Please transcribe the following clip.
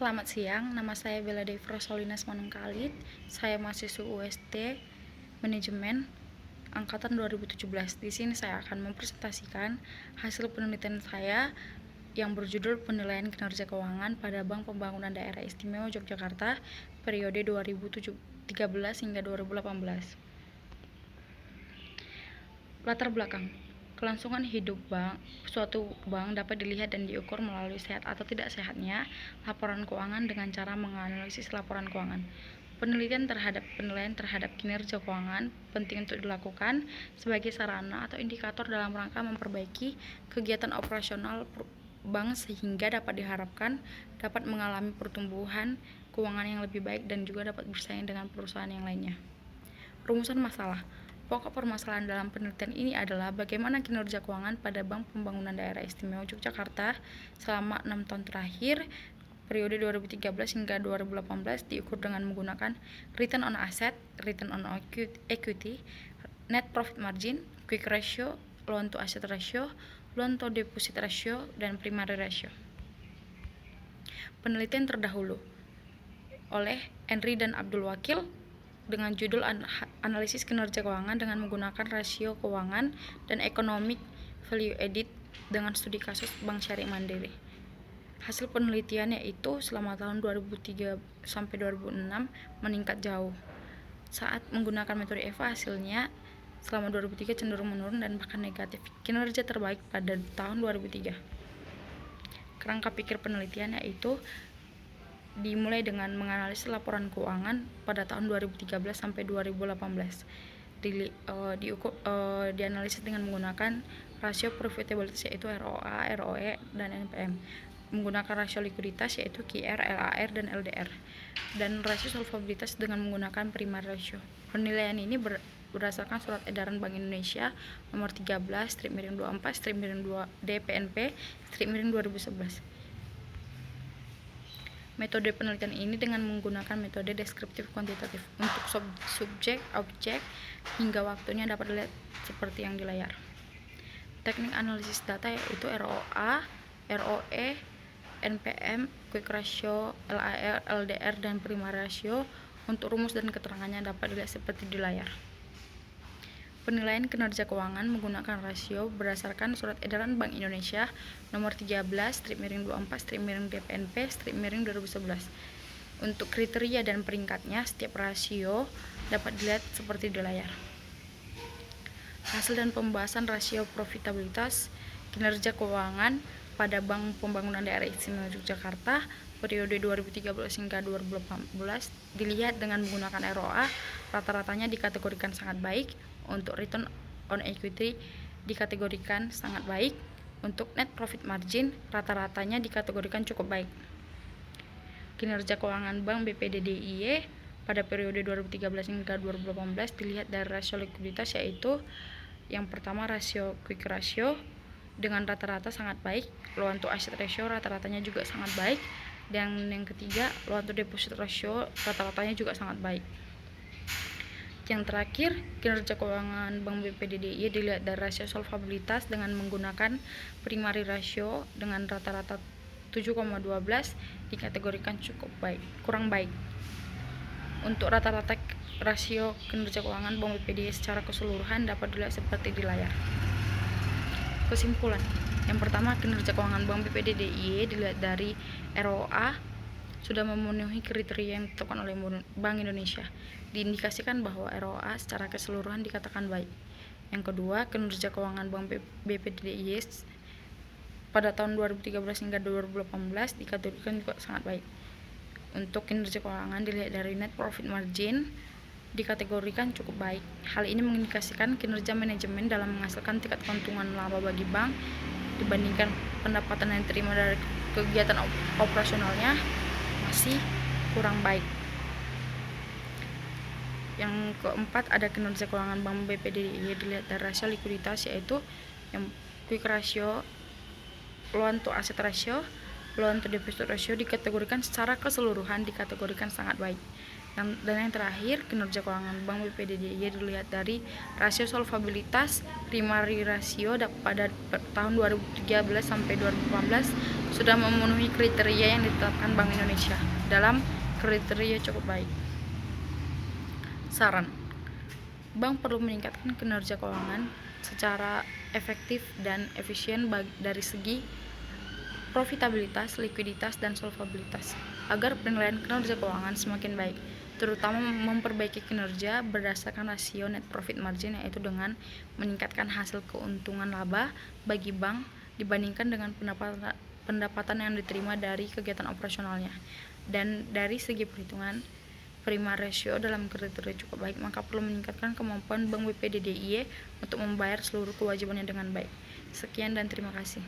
Selamat siang, nama saya Bella Devi Rosalinas Manungkalit. Saya mahasiswa UST Manajemen angkatan 2017. Di sini saya akan mempresentasikan hasil penelitian saya yang berjudul Penilaian Kinerja Keuangan pada Bank Pembangunan Daerah Istimewa Yogyakarta periode 2013 hingga 2018. Latar belakang. Kelangsungan hidup suatu bank dapat dilihat dan diukur melalui sehat atau tidak sehatnya laporan keuangan dengan cara menganalisis laporan keuangan. Penelitian terhadap kinerja keuangan penting untuk dilakukan sebagai sarana atau indikator dalam rangka memperbaiki kegiatan operasional bank sehingga dapat diharapkan dapat mengalami pertumbuhan keuangan yang lebih baik dan juga dapat bersaing dengan perusahaan yang lainnya. Rumusan masalah. Pokok permasalahan dalam penelitian ini adalah bagaimana kinerja keuangan pada Bank Pembangunan Daerah Istimewa Yogyakarta selama 6 tahun terakhir periode 2013 hingga 2018 diukur dengan menggunakan return on asset, return on equity, net profit margin, quick ratio, loan to asset ratio, loan to deposit ratio, dan primary ratio. Penelitian terdahulu oleh Henry dan Abdul Wakil dengan judul Analisis Kinerja Keuangan dengan menggunakan rasio keuangan dan economic value added dengan studi kasus Bank Syariah Mandiri. Hasil penelitian yaitu selama tahun 2003 sampai 2006 meningkat jauh. Saat menggunakan metode EVA hasilnya selama 2003 cenderung menurun dan bahkan negatif. Kinerja terbaik pada tahun 2003. Kerangka pikir penelitian yaitu dimulai dengan menganalisis laporan keuangan pada tahun 2013 sampai 2018. Dianalisis dengan menggunakan rasio profitability yaitu ROA, ROE, dan NPM, menggunakan rasio likuiditas yaitu QR, LAR, dan LDR, dan rasio solvabilitas dengan menggunakan primary ratio. Penilaian ini berdasarkan surat edaran Bank Indonesia nomor 13/24/2 DPNP -2011. Metode penelitian ini dengan menggunakan metode deskriptif kuantitatif untuk subjek, objek, hingga waktunya dapat dilihat seperti yang di layar. Teknik analisis data yaitu ROA, ROE, NPM, quick ratio, LAR, LDR, dan primary ratio. Untuk rumus dan keterangannya dapat dilihat seperti di layar. Penilaian kinerja keuangan menggunakan rasio berdasarkan Surat Edaran Bank Indonesia nomor 13/24/DPNP/2011. Untuk kriteria dan peringkatnya setiap rasio dapat dilihat seperti di layar. Hasil dan pembahasan rasio profitabilitas kinerja keuangan pada Bank Pembangunan Daerah Istimewa Yogyakarta periode 2013 hingga 2018 dilihat dengan menggunakan ROA, rata-ratanya dikategorikan sangat baik. Untuk return on equity dikategorikan sangat baik. Untuk net profit margin rata-ratanya dikategorikan cukup baik. Kinerja keuangan Bank BPD DIY pada periode 2013 hingga 2018 dilihat dari rasio likuiditas yaitu yang pertama rasio quick ratio dengan rata-rata sangat baik, loan to asset ratio rata-ratanya juga sangat baik, dan yang ketiga loan to deposit ratio rata-ratanya juga sangat baik. Yang terakhir, kinerja keuangan Bank BPD DIY dilihat dari rasio solvabilitas dengan menggunakan primary ratio dengan rata-rata 7,12 dikategorikan kurang baik. Untuk rata-rata rasio kinerja keuangan Bank BPD secara keseluruhan dapat dilihat seperti di layar. Kesimpulan. Yang pertama, kinerja keuangan Bank BPD DIY dilihat dari ROA sudah memenuhi kriteria yang ditetapkan oleh Bank Indonesia. Diindikasikan bahwa ROA secara keseluruhan dikatakan baik. Yang kedua, kinerja keuangan Bank BPD DIY pada tahun 2013 hingga 2018 dikategorikan juga sangat baik. Untuk kinerja keuangan dilihat dari net profit margin dikategorikan cukup baik. Hal ini mengindikasikan kinerja manajemen dalam menghasilkan tingkat keuntungan laba bagi bank dibandingkan pendapatan yang diterima dari kegiatan operasionalnya masih kurang baik. Yang keempat, ada kinerja keuangan Bank BPD DIY dilihat dari rasio likuiditas yaitu yang quick ratio, loan to asset ratio, loan to deposit ratio dikategorikan secara keseluruhan dikategorikan sangat baik. Dan yang terakhir, kinerja keuangan Bank BPD DIY dilihat dari rasio solvabilitas primary ratio pada tahun 2013 sampai 2018 sudah memenuhi kriteria yang ditetapkan Bank Indonesia dalam kriteria cukup baik. Saran: bank perlu meningkatkan kinerja keuangan secara efektif dan efisien dari segi profitabilitas, likuiditas, dan solvabilitas agar penilaian kinerja keuangan semakin baik, terutama memperbaiki kinerja berdasarkan rasio net profit margin, yaitu dengan meningkatkan hasil keuntungan laba bagi bank dibandingkan dengan pendapatan yang diterima dari kegiatan operasionalnya. Dan dari segi perhitungan prima ratio dalam kriteria cukup baik, maka perlu meningkatkan kemampuan Bank BPDDIY untuk membayar seluruh kewajibannya dengan baik. Sekian dan terima kasih.